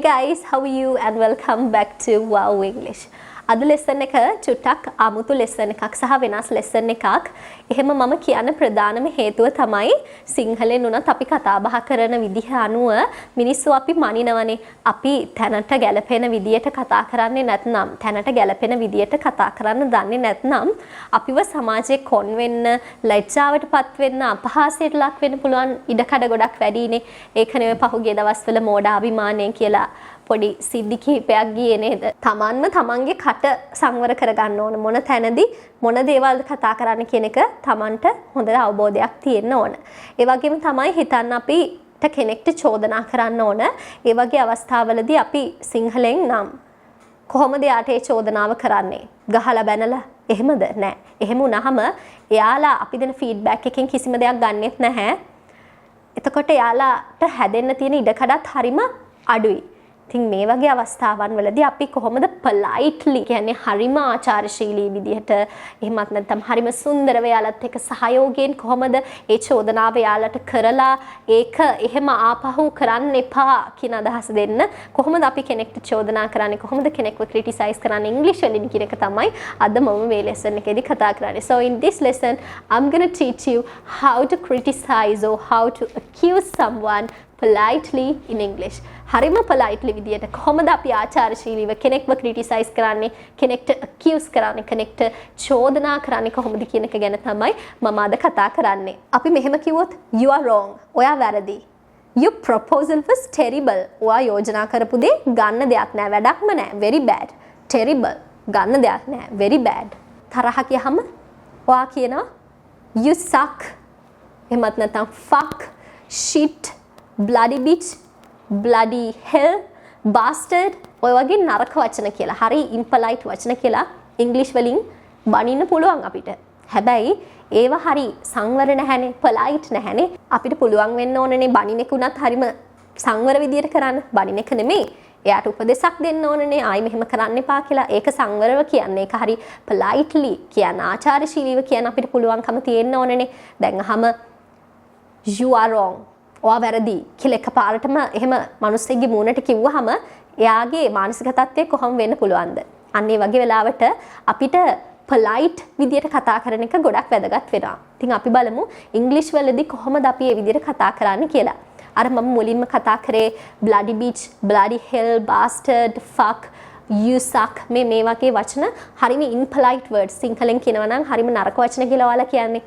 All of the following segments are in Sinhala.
guys, how are you and welcome back to Wow English. අද lesson එක චුට්ටක් 아무තු lesson එකක් සහ වෙනස් lesson එකක්. එහෙම මම කියන්න ප්‍රධානම හේතුව තමයි සිංහලෙන් උනත් අපි කතා බහ කරන විදිහ අනුව මිනිස්සු අපි මනිනවනේ. අපි තැනට ගැලපෙන විදියට කතා කරන්නේ නැත්නම් තැනට ගැලපෙන විදියට කතා කරන්න දන්නේ නැත්නම් අපිව සමාජයේ කොන් වෙන්න, ලැජ්ජාවටපත් වෙන්න, අපහාසයට ලක් වෙන්න පුළුවන් ඉඩකඩ ගොඩක් වැඩිනේ. ඒක නෙවෙයි පහුගිය දවස්වල මෝඩාභිමානයෙන් කියලා පොඩි සිද්ධි කිහිපයක් ගියේ නේද? තමන්ම තමන්ගේ කට සංවර කරගන්න ඕන. මොන තැනදී මොන දේවල්ද කතා කරන්න කියන එක තමන්ට හොඳ අවබෝධයක් තියෙන්න ඕන. ඒ වගේම තමයි හිතන්න අපිට කෙනෙක්ට චෝදනා කරන්න ඕන. ඒ වගේ අවස්ථාවලදී අපි සිංහලෙන් නම් කොහොමද යාට ඒ චෝදනාව කරන්නේ? ගහලා බැනලා? එහෙමද? නෑ. එහෙම වුණාම එයාලා අපි දෙන ෆීඩ්බැක් එකෙන් කිසිම දෙයක් ගන්නෙත් නැහැ. එතකොට එයාලාට හැදෙන්න තියෙන ඉඩකඩත් හරිම අඩුයි. ඉතින් මේ වගේ අවස්ථාවන් වලදී අපි කොහොමද politely කියන්නේ හරිම ආචාරශීලී විදිහට එහෙමත් නැත්නම් හරිම සුන්දරව යාලත් එක්ක සහයෝගයෙන් කොහොමද ඒ චෝදනාව යාලට කරලා ඒක එහෙම ආපහු කරන්න එපා කියන අදහස දෙන්න කොහොමද අපි කෙනෙක්ට චෝදනා කරන්නේ කොහොමද කෙනෙක්ව criticize කරන්නේ ඉංග්‍රීසි වලින් කියන එක තමයි අද මම මේ lesson එකේදී කතා කරන්නේ. So in this lesson I'm going to teach you how to criticize or how to accuse someone politely in English. හරිම politely විදියට කොහොමද අපි ආචාරශීලීව කෙනෙක්ව criticize කරන්නේ, කෙනෙක්ට accuse කරන්නේ, කෙනෙක්ට චෝදනා කරන්නේ කොහොමද කියන එක ගැන තමයි මම අද කතා කරන්නේ. අපි මෙහෙම කිව්වොත් you are wrong. ඔයා වැරදි. Your proposal was terrible. ඔයා යෝජනා කරපු දේ ගන්න දෙයක් නෑ, වැඩක්ම නෑ. Very bad. Terrible. ගන්න දෙයක් නෑ. Very bad. තරහ කියහම ඔයා කියනවා you suck. එහෙමත් නැත්නම් fuck, shit, bloody bitch, bloody hell, bastard ඔය වගේ නරක වචන කියලා හරි impolite වචන කියලා ඉංග්‍රීසි වලින් බනින්න පුළුවන් අපිට. හැබැයි ඒවා හරි සංවර නැහැනේ, polite නැහැනේ. අපිට පුළුවන් වෙන්න ඕනනේ බනින එක උනත් හරිම සංවර විදියට කරන්න. බනින එක නෙමෙයි. එයාට උපදෙසක් දෙන්න ඕනනේ. ආයි මෙහෙම කරන්න එපා කියලා. ඒක සංවරව කියන්නේ. ඒක හරි politely කියන ආචාරශීලීව කියන අපිට පුළුවන්කම තියෙන්න ඕනනේ. දැන් අහම you are wrong. ඔයා වැරදි කියලා එකපාරටම එහෙම මිනිස්සෙක්ගේ මූණට කිව්වහම එයාගේ මානසික තත්ත්වය කොහොම වෙන්න පුළුවන්ද? අන්න ඒ වගේ වෙලාවට අපිට polite විදියට කතා කරන එක ගොඩක් වැදගත් වෙනවා. ඉතින් අපි බලමු ඉංග්‍රීසි වලදී කොහොමද අපි මේ විදියට කතා කරන්නේ කියලා. අර මම මුලින්ම කතා කරේ bloody bitch, bloody hell, bastard, fuck, you suck මේ වගේ වචන හරිම impolite words. සිංහලෙන් කියනවා නම් හරිම නරක වචන කියලා ඔයාලා කියන්නේ.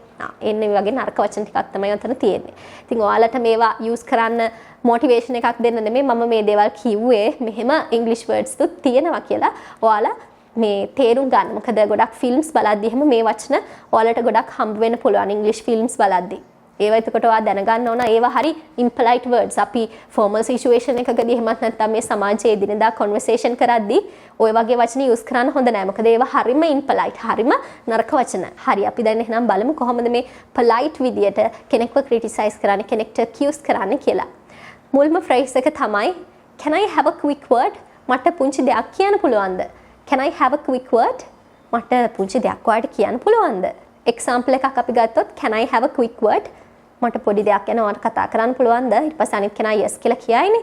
එන්නේ වගේ නරක වචන ටිකක් තමයි උතන තියෙන්නේ. ඉතින් ඔයාලට මේවා use කරන්න motivation එකක් දෙන්න නෙමෙයි මම මේ දේවල් කිව්වේ මෙහෙම English words තුත් තියෙනවා කියලා. ඔයාලා මේ තේරුම් ගන්න. මොකද ගොඩක් films බලද්දී එහෙම මේ වචන ඔයාලට ගොඩක් හම්බ වෙන්න පුළුවන් English films බලද්දී. ඒවා එතකොට ඔයා දැනගන්න ඕන ඒවා හරි impolite words. අපි formal situation එකකදී එහෙමත් නැත්නම් මේ සමාජයේ එදිනෙදා conversation කරද්දී ওই වගේ වචන use කරන්න හොඳ නැහැ. මොකද ඒවා හරිම impolite, හරිම නරක වචන. හරි අපි දැන් එහෙනම් බලමු කොහොමද මේ polite විදියට කෙනෙක්ව criticize කරන්නේ, කෙනෙක්ට accuse කරන්නේ කියලා. මුල්ම phrase එක තමයි can I have a quick word? මට පුංචි දෙයක් කියන්න පුළුවන්ද? Can I have a quick word? මට පුංචි දෙයක් ඔයාලට කියන්න පුළුවන්ද? example එකක් අපි ගත්තොත් can I have a quick word? මට පොඩි දෙයක් ගැන ඔයාලට කතා කරන්න පුළුවන්ද? ඊට පස්සේ අනිත් කෙනා yes කියලා කියයිනේ.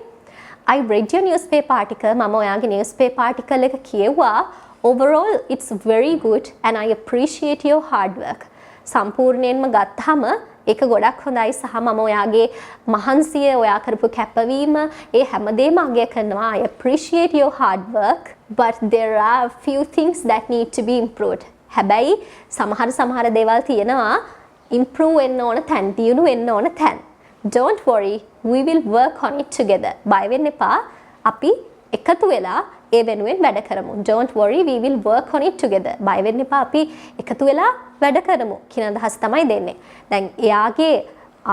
I read your newspaper article. මම ඔයාගේ newspaper article එක කියුවා. Overall it's very good and I appreciate your hard work. සම්පූර්ණයෙන්ම ගත්තාම ඒක ගොඩක් හොඳයි සහ මම ඔයාගේ මහන්සිය, ඔයා කරපු කැපවීම ඒ හැමදේම අගය කරනවා. I appreciate your hard work but there are a few things that need to be improved. හැබැයි සමහර දේවල් තියෙනවා improve වෙන්න ඕන තැන්, දියුණු වෙන්න ඕන තැන්. Don't worry, we will work on it together. බය වෙන්න එපා. අපි එකතු වෙලා ඒ වෙනුවෙන් වැඩ කරමු. Don't worry, we will work on it together. බය වෙන්න එපා. අපි එකතු වෙලා වැඩ කරමු කියන අදහස තමයි දෙන්නේ. දැන් එයාගේ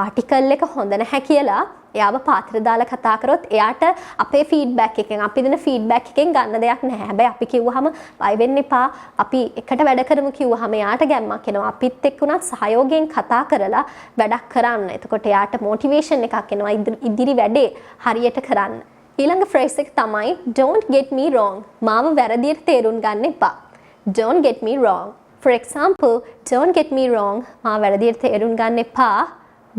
ආටිකල් එක හොඳ නැහැ කියලා එයාව පාත්‍ර දාලා කතා කරොත් එයාට අපේ ෆීඩ්බැක් එකෙන් අපි දෙන ෆීඩ්බැක් එකෙන් ගන්න දෙයක් නැහැ. හැබැයි අපි කිව්වහම බය වෙන්න එපා. අපි එකට වැඩ කරමු කිව්වහම එයාට ගැම්මක් එනවා. අපිත් එක්ක උනත් සහයෝගයෙන් කතා කරලා වැඩක් කරන්න. එතකොට එයාට මොටිවේෂන් එකක් එනවා ඉදිරි වැඩේ හරියට කරන්න. ඊළඟ phrase එක තමයි don't get me wrong. මාව වැරදියට තේරුම් ගන්න එපා. Don't get me wrong. For example, don't get me wrong. මාව වැරදියට තේරුම් ගන්න එපා.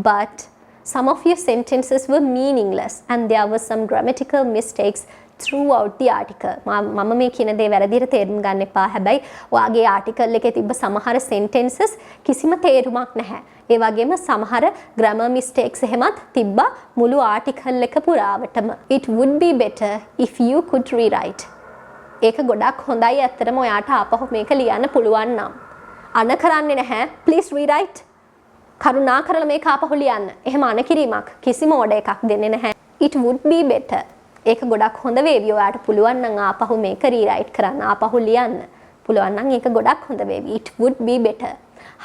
But some of your sentences were meaningless and there were some grammatical mistakes throughout the article. මම මේ කියන දේ වැරදියට තේරුම් ගන්න එපා. හැබැයි ඔයාගේ article එකේ තිබ්බ සමහර sentences කිසිම තේරුමක් නැහැ. ඒ වගේම සමහර grammar mistakes එහෙමත් තිබ්බා මුළු article එක පුරාවටම. It would be better if you could rewrite. ඒක ගොඩක් හොඳයි ඇත්තටම ඔයාට ආපහු මේක ලියන්න පුළුවන් නම්. අන කරන්නේ නැහැ. Please rewrite. කරුණා කරලා මේක ආපහු ලියන්න. එහෙම අන කිරීමක් කිසිම order එකක් දෙන්නේ නැහැ. It would be better. ඒක ගොඩක් හොඳ වේවි. ඔයාට පුළුවන් නම් ආපහු මේක rewrite කරන්න. ආපහු ලියන්න. පුළුවන් නම් ඒක ගොඩක් හොඳ වේවි. It would be better.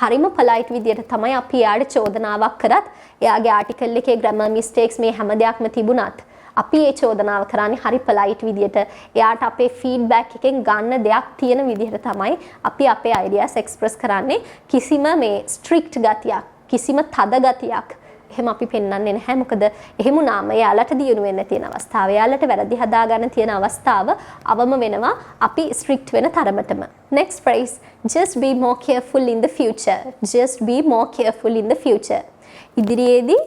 හරිම polite විදියට තමයි අපි යාට චෝදනාවක් කරත් එයාගේ article එකේ grammar mistakes මේ හැම දෙයක්ම තිබුණත් අපි ඒ චෝදනාව කරන්නේ හරි polite විදියට එයාට අපේ feedback එකෙන් ගන්න දෙයක් තියෙන විදිහට තමයි අපි අපේ ideas express කරන්නේ කිසිම මේ strict ගතියක් කිසිම තද ගතියක් එහෙම අපි පෙන්වන්නේ නැහැ මොකද එහෙම වුණාම එයාලට දියුණු වෙන්න තියෙන අවස්ථාව එයාලට වැරදි හදා ගන්න තියෙන අවස්ථාව අවම වෙනවා අපි strict වෙන තරමටම next phrase just be more careful in the future just be more careful in the future ඉදිරියේදී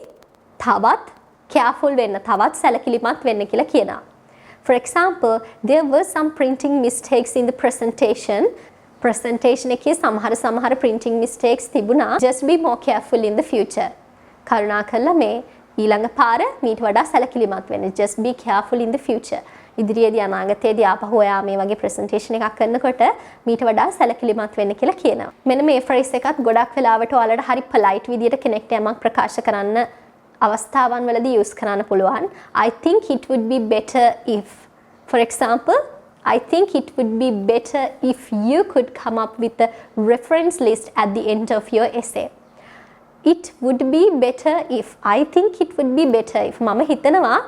තවත් careful වෙන්න තවත් සැලකිලිමත් වෙන්න කියලා කියනවා. For example, there were some printing mistakes in the presentation. Presentation එකේ සමහර printing mistakes තිබුණා. Just be more careful in the future. කරුණාකරලා මේ ඊළඟ පාර මීට වඩා සැලකිලිමත් වෙන්න. Just be careful in the future. ඉදිරියේදී අනාගතයේදී ආපහු ඔයා මේ වගේ presentation එකක් කරනකොට මීට වඩා සැලකිලිමත් වෙන්න කියලා කියනවා. මෙන්න මේ phrase එකත් ගොඩක් වෙලාවට ඔයාලට හරි polite විදියට කෙනෙක්ට යමක් ප්‍රකාශ කරන්න අවස්ථාවන් වලදී use කරන්න පුළුවන්. I think it would be better if, for example, I think it would be better if you could come up with a reference list at the end of your essay. It would be better if. I think it would be better if. මම හිතනවා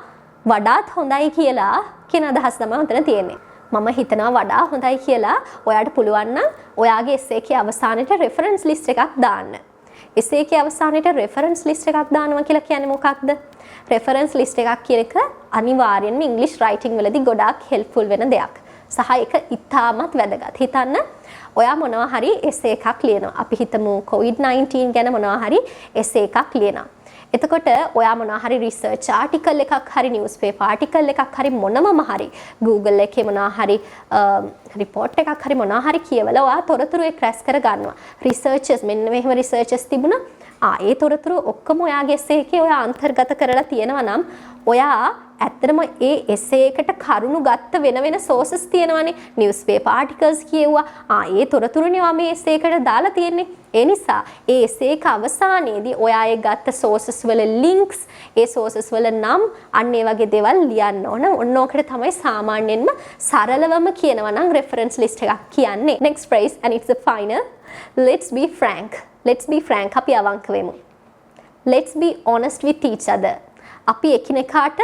වඩාත් හොඳයි කියලා කියන අදහස තමයි උතන තියෙන්නේ. මම හිතනවා වඩා හොඳයි කියලා ඔයාට පුළුවන් නම් ඔයාගේ essay එකේ අවසානයේ reference list එකක් දාන්න. essay එකේ අවසානයේ reference list එකක් දානවා කියලා කියන්නේ මොකක්ද? reference list එකක් කියන එක අනිවාර්යෙන්ම English writing වලදී ගොඩාක් helpful වෙන දෙයක්. සහ ඒක ඉතාමත් වැදගත්. හිතන්න ඔයා මොනවා හරි essay එකක් ලියනවා. අපි හිතමු COVID-19 ගැන මොනවා හරි essay එකක් ලියනවා. එතකොට ඔයා මොනවා හරි research article එකක් හරි newspaper article එකක් හරි මොනම හරි Google එකේ මොනවා හරි report එකක් හරි මොනවා හරි කියවලා ඔයා තොරතුරු එක් රැස් කර ගන්නවා. researchers මෙන්න මෙහෙම researchers තිබුණා. ඒ තොරතුරු ඔක්කොම ඔයාගේ essay එකේ ඔයා අන්තර්ගත කරලා තියෙනවා නම් ඔයා ඇත්තටම ඒ essay එකට කරුණු ගත්ත වෙන sources තියෙනවානේ newspaper articles කියුවා. ඒ තොරතුරුනේ ඔයා මේ essay එකට දාලා තියෙන්නේ. ඒ නිසා ඒ essay එක අවසානයේදී ඔයා ඒ ගත්ත sources වල links ඒ sources වල නම් අන්න ඒ වගේ දේවල් ලියන්න ඕන. ඔන්න ඕකට තමයි සාමාන්‍යයෙන්ම සරලවම කියනවා නම් reference list එකක් කියන්නේ. Next phrase and it's the final. Let's be frank. Let's be frank. අපි අවංක වෙමු. Let's be honest with each other. අපි එකිනෙකාට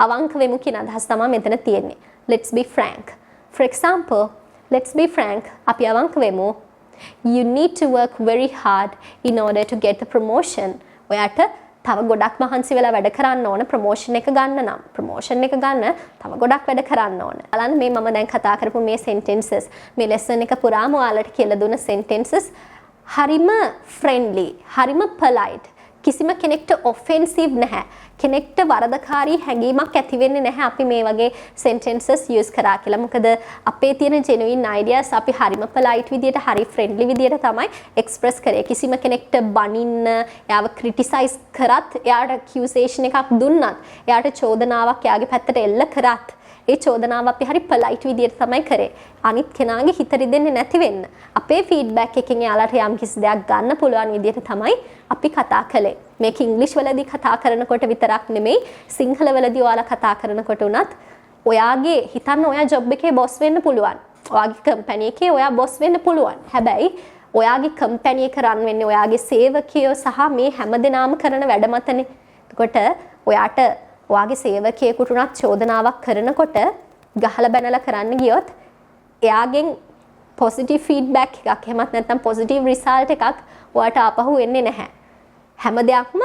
අවංක වෙමු කියන අදහස තමයි මෙතන තියෙන්නේ. Let's be frank. For example, let's be frank. අපි අවංක වෙමු. You need to work very hard in order to get the promotion. ඔයාට තව ගොඩක් මහන්සි වෙලා වැඩ කරන්න ඕන ප්‍රොමෝෂන් එක ගන්න නම්. ප්‍රොමෝෂන් එක ගන්න තව ගොඩක් වැඩ කරන්න ඕන. බලන්න මේ මම දැන් කතා කරපු මේ sentences මේ lesson එක පුරාම ඔයාලට කියලා දුන්න sentences හරිම friendly, හරිම polite. කිසිම කෙනෙක්ට offensive නැහැ. කෙනෙක්ට වරදකාරී හැඟීමක් ඇති වෙන්නේ නැහැ අපි මේ වගේ sentences use කරා කියලා. මොකද අපේ තියෙන genuine ideas අපි හරිම polite විදියට, හරි friendly විදියට තමයි express කරේ. කිසිම කෙනෙක්ට බනින්න, එයාව criticize කරත්, එයාට accusation එකක් දුන්නත්, එයාට චෝදනාවක් එයාගේ පැත්තට එල්ල කරත් ඒ චෝදනාව අපි හරි polite විදියට තමයි කරේ. අනිත් කෙනාගේ හිත රිදෙන්නේ නැති වෙන්න. අපේ feedback එකෙන් එයාලට යම් කිසි දෙයක් ගන්න පුළුවන් විදියට තමයි අපි කතා කළේ. මේක ඉංග්‍රීසි වලදී කතා කරනකොට විතරක් නෙමෙයි සිංහල වලදී ඔයාලා කතා කරනකොට උනත් ඔයාගේ හිතන්න ඔයා job එකේ boss වෙන්න පුළුවන්. ඔයාගේ company එකේ ඔයා boss වෙන්න පුළුවන්. හැබැයි ඔයාගේ company එක run වෙන්නේ ඔයාගේ සේවකයෝ සහ මේ හැමදෙනාම කරන වැඩ මතනේ. එතකොට ඔයාට ඔයාගේ සේවකයෙකුට උනත් චෝදනාවක් කරනකොට ගහලා බැනලා කරන්න ගියොත් එයාගෙන් positive feedback එකක් එහෙමත් නැත්නම් positive result එකක් ඔයාට ආපහු එන්නේ නැහැ. හැම දෙයක්ම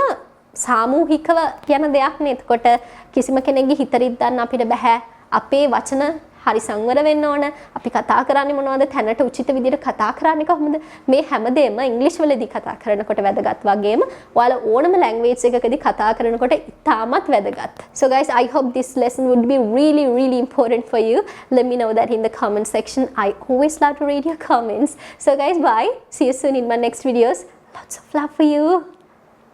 සාමූහිකව කියන දෙයක් නේ. එතකොට කිසිම කෙනෙක්ගේ හිත රිද්දන්න අපිට බෑ. අපේ වචන හරි සංවර වෙන්න ඕන. අපි කතා කරන්නේ මොනවද? තැනට උචිත විදිහට කතා කරන්නේ කොහොමද? මේ හැමදේම ඉංග්‍රීසි වලදී කතා කරනකොට වැදගත් වගේම ඔයාලා ඕනම ලැන්ග්වේජ් එකකදී කතා කරනකොට ඉතාමත් වැදගත්. So guys, I hope this lesson would be really important for you. Let me know that in the comment section. I always love to read your comments. So guys, bye. See you soon in my next videos. Lots of love for you.